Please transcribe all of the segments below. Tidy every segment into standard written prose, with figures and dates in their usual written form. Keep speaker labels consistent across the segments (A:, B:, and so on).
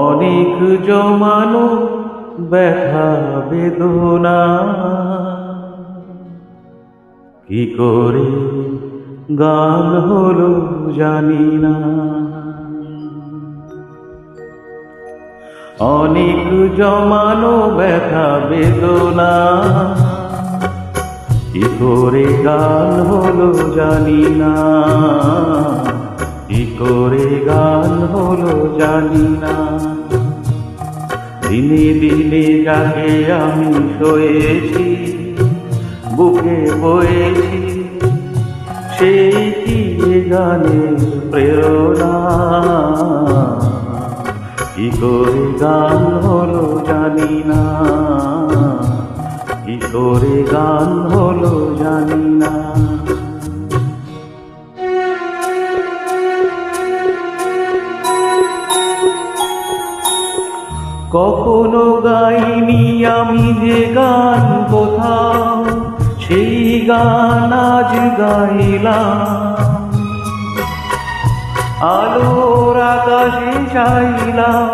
A: অনেক জমানো ব্যথা বেদনা কি করে গান হলো জানি না। অনেক জমানো ব্যথা বেদনা কি করে গান হলো জানি না, কি করে গান হলো জানি না। দিনে দিনে যাকে আমি শোয়েছি বুকে বয়েছি, সেই কি গানের প্রেরণা, কি করে গান হলো জানি না, কি করে গান হলো জানি না। কখনো গাইনি আমি যে গান কোথাও, সেই গান আজ গাইলাম। আলোর আকাশে চাইলাম,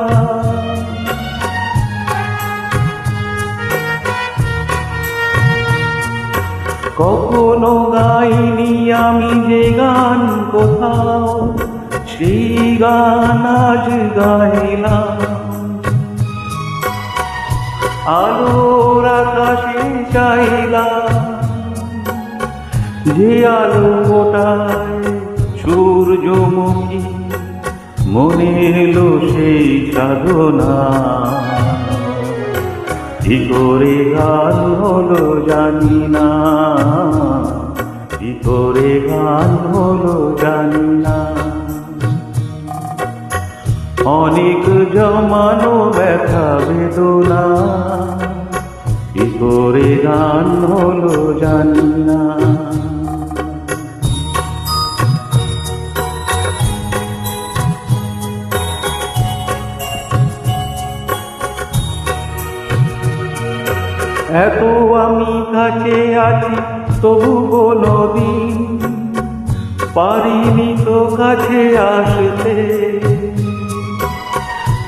A: কখনো গাইনি আমি যে গান কোথাও, সেই গান আজ গাইলাম। আলোর আকাশে চাইলাম, যে আলো গোটায় সূর্যমুখী, মনে এলো সেই সাধনা। কি করে গান হলো জানি না, কি করে গান হলো জানি না। অনেক জমানো ব্যথা বেদনা কি করে গান হলো জানি না। এত আমি কাছে আছি তবু কোনদিন পারিনি তো কাছে আসতে,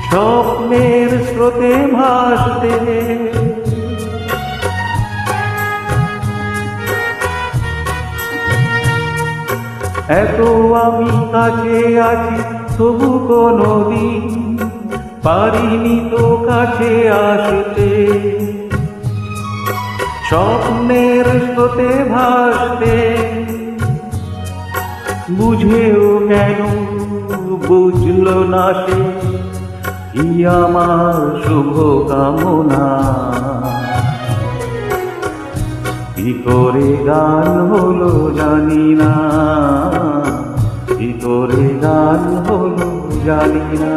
A: স্বপ্নের স্রোতে ভাসতে। এত আমি কাছে আছি তবু কোনদিন পারিনি তো কাছে আসতে, স্বপ্নের স্রোতে ভাসতে। বুঝেও কেন বুঝলো না সে, কি আমার শুভ কামনা। কি করে গান হলো জানি না, কি করে গান হলো জানি না।